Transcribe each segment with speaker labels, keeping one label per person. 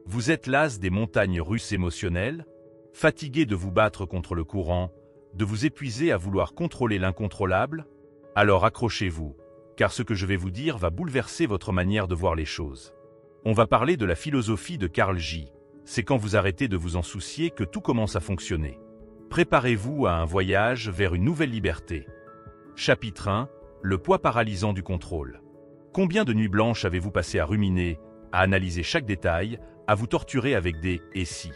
Speaker 1: Vous êtes las des montagnes russes émotionnelles, fatigué de vous battre contre le courant, de vous épuiser à vouloir contrôler l'incontrôlable? Alors accrochez-vous, car ce que je vais vous dire va bouleverser votre manière de voir les choses. On va parler de la philosophie de Carl J. C'est quand vous arrêtez de vous en soucier que tout commence à fonctionner. Préparez-vous à un voyage vers une nouvelle liberté. Chapitre 1. Le poids paralysant du contrôle. Combien de nuits blanches avez-vous passé à ruminer, à analyser chaque détail, à vous torturer avec des « et si ».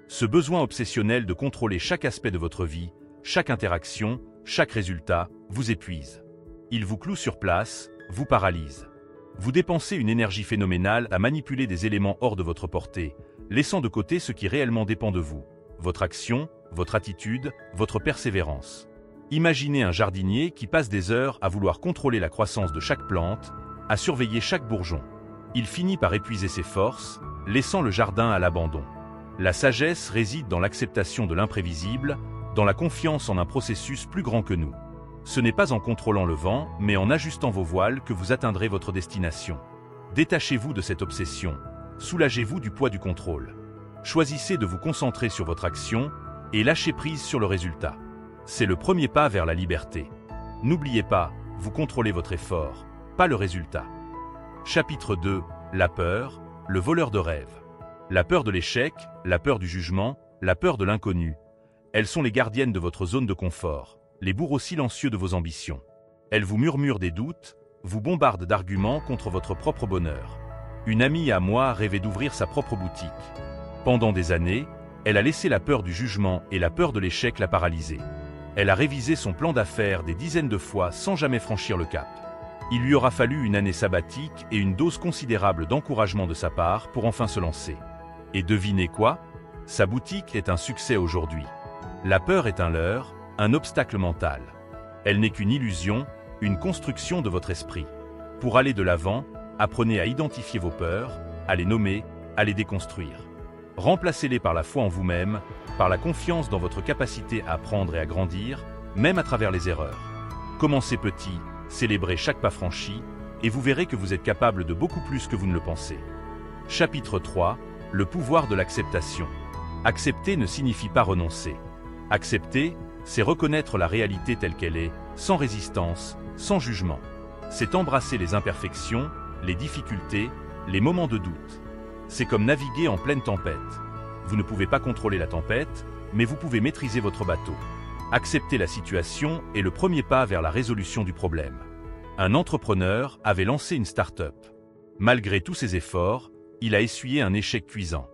Speaker 1: Ce besoin obsessionnel de contrôler chaque aspect de votre vie, chaque interaction, chaque résultat, vous épuise. Il vous cloue sur place, vous paralyse. Vous dépensez une énergie phénoménale à manipuler des éléments hors de votre portée, laissant de côté ce qui réellement dépend de vous, votre action, votre attitude, votre persévérance. Imaginez un jardinier qui passe des heures à vouloir contrôler la croissance de chaque plante, à surveiller chaque bourgeon. Il finit par épuiser ses forces, laissant le jardin à l'abandon. La sagesse réside dans l'acceptation de l'imprévisible, dans la confiance en un processus plus grand que nous. Ce n'est pas en contrôlant le vent, mais en ajustant vos voiles que vous atteindrez votre destination. Détachez-vous de cette obsession, soulagez-vous du poids du contrôle. Choisissez de vous concentrer sur votre action et lâchez prise sur le résultat. C'est le premier pas vers la liberté. N'oubliez pas, vous contrôlez votre effort, pas le résultat. Chapitre 2. La peur, le voleur de rêves. La peur de l'échec, la peur du jugement, la peur de l'inconnu. Elles sont les gardiennes de votre zone de confort, les bourreaux silencieux de vos ambitions. Elles vous murmurent des doutes, vous bombardent d'arguments contre votre propre bonheur. Une amie à moi rêvait d'ouvrir sa propre boutique. Pendant des années, elle a laissé la peur du jugement et la peur de l'échec la paralyser. Elle a révisé son plan d'affaires des dizaines de fois sans jamais franchir le cap. Il lui aura fallu une année sabbatique et une dose considérable d'encouragement de sa part pour enfin se lancer. Et devinez quoi? Sa boutique est un succès aujourd'hui. La peur est un leurre, un obstacle mental. Elle n'est qu'une illusion, une construction de votre esprit. Pour aller de l'avant, apprenez à identifier vos peurs, à les nommer, à les déconstruire. Remplacez-les par la foi en vous-même, par la confiance dans votre capacité à apprendre et à grandir, même à travers les erreurs. Commencez petit, célébrez chaque pas franchi, et vous verrez que vous êtes capable de beaucoup plus que vous ne le pensez. Chapitre 3. Le pouvoir de l'acceptation. Accepter ne signifie pas renoncer. Accepter, c'est reconnaître la réalité telle qu'elle est, sans résistance, sans jugement. C'est embrasser les imperfections, les difficultés, les moments de doute. C'est comme naviguer en pleine tempête. Vous ne pouvez pas contrôler la tempête, mais vous pouvez maîtriser votre bateau. Accepter la situation est le premier pas vers la résolution du problème. Un entrepreneur avait lancé une start-up. Malgré tous ses efforts, il a essuyé un échec cuisant.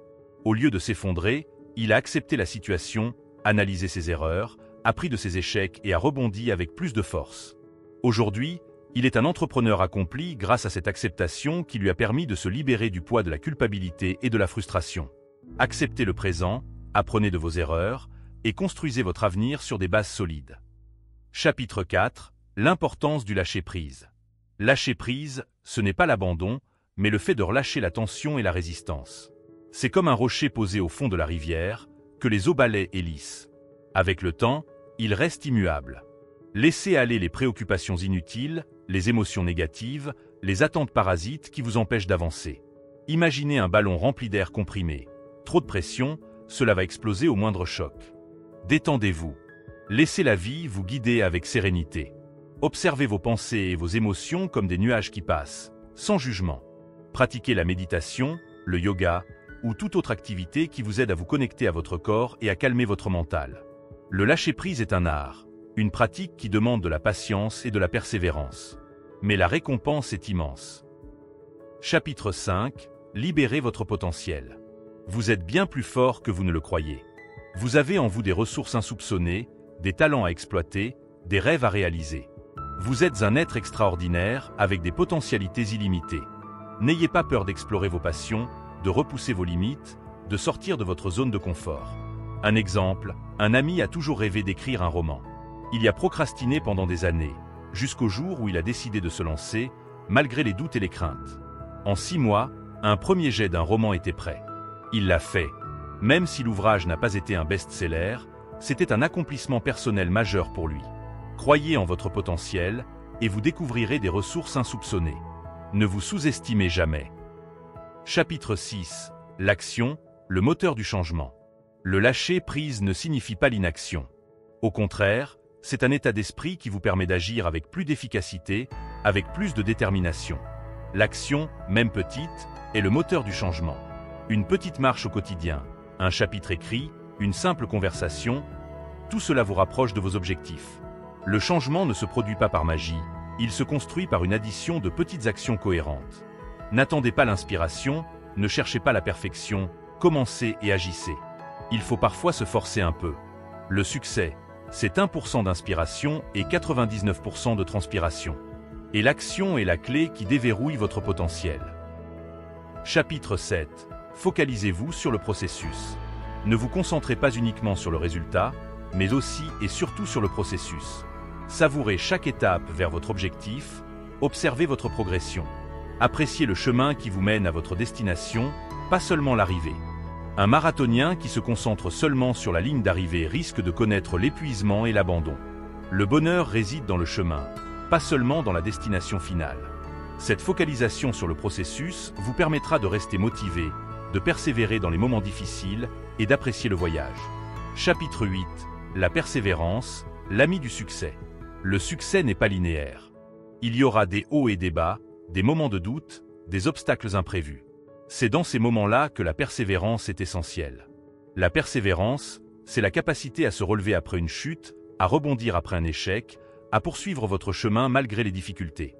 Speaker 1: Au lieu de s'effondrer, il a accepté la situation, analysé ses erreurs, appris de ses échecs et a rebondi avec plus de force. Aujourd'hui, il est un entrepreneur accompli grâce à cette acceptation qui lui a permis de se libérer du poids de la culpabilité et de la frustration. Acceptez le présent, apprenez de vos erreurs et construisez votre avenir sur des bases solides. Chapitre 4. L'importance du lâcher-prise. Lâcher prise, ce n'est pas l'abandon, mais le fait de relâcher la tension et la résistance. C'est comme un rocher posé au fond de la rivière, que les eaux balaient et lissent. Avec le temps, il reste immuable. Laissez aller les préoccupations inutiles, les émotions négatives, les attentes parasites qui vous empêchent d'avancer. Imaginez un ballon rempli d'air comprimé. Trop de pression, cela va exploser au moindre choc. Détendez-vous. Laissez la vie vous guider avec sérénité. Observez vos pensées et vos émotions comme des nuages qui passent, sans jugement. Pratiquez la méditation, le yoga ou toute autre activité qui vous aide à vous connecter à votre corps et à calmer votre mental. Le lâcher-prise est un art, une pratique qui demande de la patience et de la persévérance. Mais la récompense est immense. Chapitre 5. Libérez votre potentiel. Vous êtes bien plus fort que vous ne le croyez. Vous avez en vous des ressources insoupçonnées, des talents à exploiter, des rêves à réaliser. Vous êtes un être extraordinaire avec des potentialités illimitées. N'ayez pas peur d'explorer vos passions, de repousser vos limites, de sortir de votre zone de confort. Un exemple, un ami a toujours rêvé d'écrire un roman. Il y a procrastiné pendant des années, jusqu'au jour où il a décidé de se lancer, malgré les doutes et les craintes. En 6 mois, un premier jet d'un roman était prêt. Il l'a fait. Même si l'ouvrage n'a pas été un best-seller, c'était un accomplissement personnel majeur pour lui. Croyez en votre potentiel et vous découvrirez des ressources insoupçonnées. Ne vous sous-estimez jamais. Chapitre 6. L'action, le moteur du changement. Le lâcher prise ne signifie pas l'inaction. Au contraire, c'est un état d'esprit qui vous permet d'agir avec plus d'efficacité, avec plus de détermination. L'action, même petite, est le moteur du changement. Une petite marche au quotidien, un chapitre écrit, une simple conversation, tout cela vous rapproche de vos objectifs. Le changement ne se produit pas par magie, il se construit par une addition de petites actions cohérentes. N'attendez pas l'inspiration, ne cherchez pas la perfection, commencez et agissez. Il faut parfois se forcer un peu. Le succès, c'est 1% d'inspiration et 99% de transpiration. Et l'action est la clé qui déverrouille votre potentiel. Chapitre 7. Focalisez-vous sur le processus. Ne vous concentrez pas uniquement sur le résultat, mais aussi et surtout sur le processus. Savourez chaque étape vers votre objectif, observez votre progression. Appréciez le chemin qui vous mène à votre destination, pas seulement l'arrivée. Un marathonien qui se concentre seulement sur la ligne d'arrivée risque de connaître l'épuisement et l'abandon. Le bonheur réside dans le chemin, pas seulement dans la destination finale. Cette focalisation sur le processus vous permettra de rester motivé, de persévérer dans les moments difficiles et d'apprécier le voyage. Chapitre 8. La persévérance, l'ami du succès. Le succès n'est pas linéaire. Il y aura des hauts et des bas, des moments de doute, des obstacles imprévus. C'est dans ces moments-là que la persévérance est essentielle. La persévérance, c'est la capacité à se relever après une chute, à rebondir après un échec, à poursuivre votre chemin malgré les difficultés.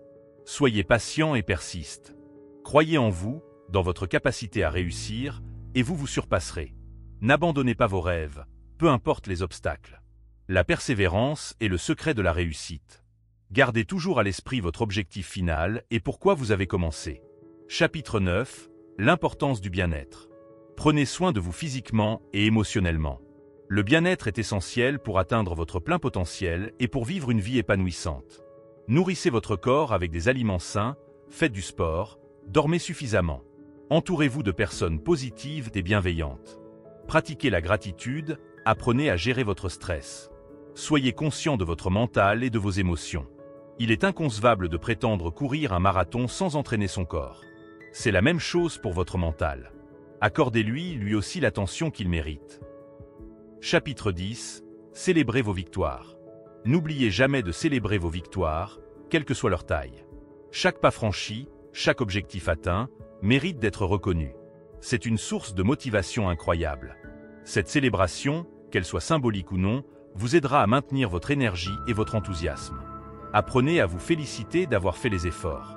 Speaker 1: Soyez patient et persiste. Croyez en vous, dans votre capacité à réussir, et vous vous surpasserez. N'abandonnez pas vos rêves, peu importe les obstacles. La persévérance est le secret de la réussite. Gardez toujours à l'esprit votre objectif final et pourquoi vous avez commencé. Chapitre 9. L'importance du bien-être. Prenez soin de vous physiquement et émotionnellement. Le bien-être est essentiel pour atteindre votre plein potentiel et pour vivre une vie épanouissante. Nourrissez votre corps avec des aliments sains, faites du sport, dormez suffisamment. Entourez-vous de personnes positives et bienveillantes. Pratiquez la gratitude, apprenez à gérer votre stress. Soyez conscient de votre mental et de vos émotions. Il est inconcevable de prétendre courir un marathon sans entraîner son corps. C'est la même chose pour votre mental. Accordez-lui lui aussi l'attention qu'il mérite. Chapitre 10. Célébrez vos victoires. N'oubliez jamais de célébrer vos victoires, quelle que soit leur taille. Chaque pas franchi, chaque objectif atteint, mérite d'être reconnu. C'est une source de motivation incroyable. Cette célébration, qu'elle soit symbolique ou non, vous aidera à maintenir votre énergie et votre enthousiasme. Apprenez à vous féliciter d'avoir fait les efforts.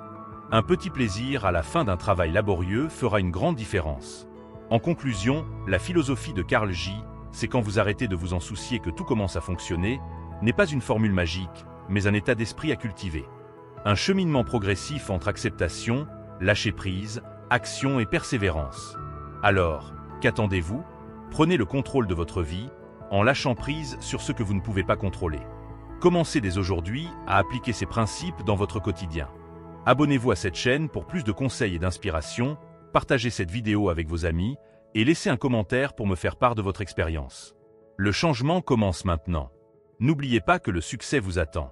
Speaker 1: Un petit plaisir à la fin d'un travail laborieux fera une grande différence. En conclusion, la philosophie de Carl J., c'est quand vous arrêtez de vous en soucier que tout commence à fonctionner, n'est pas une formule magique, mais un état d'esprit à cultiver. Un cheminement progressif entre acceptation, lâcher prise, action et persévérance. Alors, qu'attendez-vous? Prenez le contrôle de votre vie, en lâchant prise sur ce que vous ne pouvez pas contrôler. Commencez dès aujourd'hui à appliquer ces principes dans votre quotidien. Abonnez-vous à cette chaîne pour plus de conseils et d'inspiration, partagez cette vidéo avec vos amis et laissez un commentaire pour me faire part de votre expérience. Le changement commence maintenant. N'oubliez pas que le succès vous attend.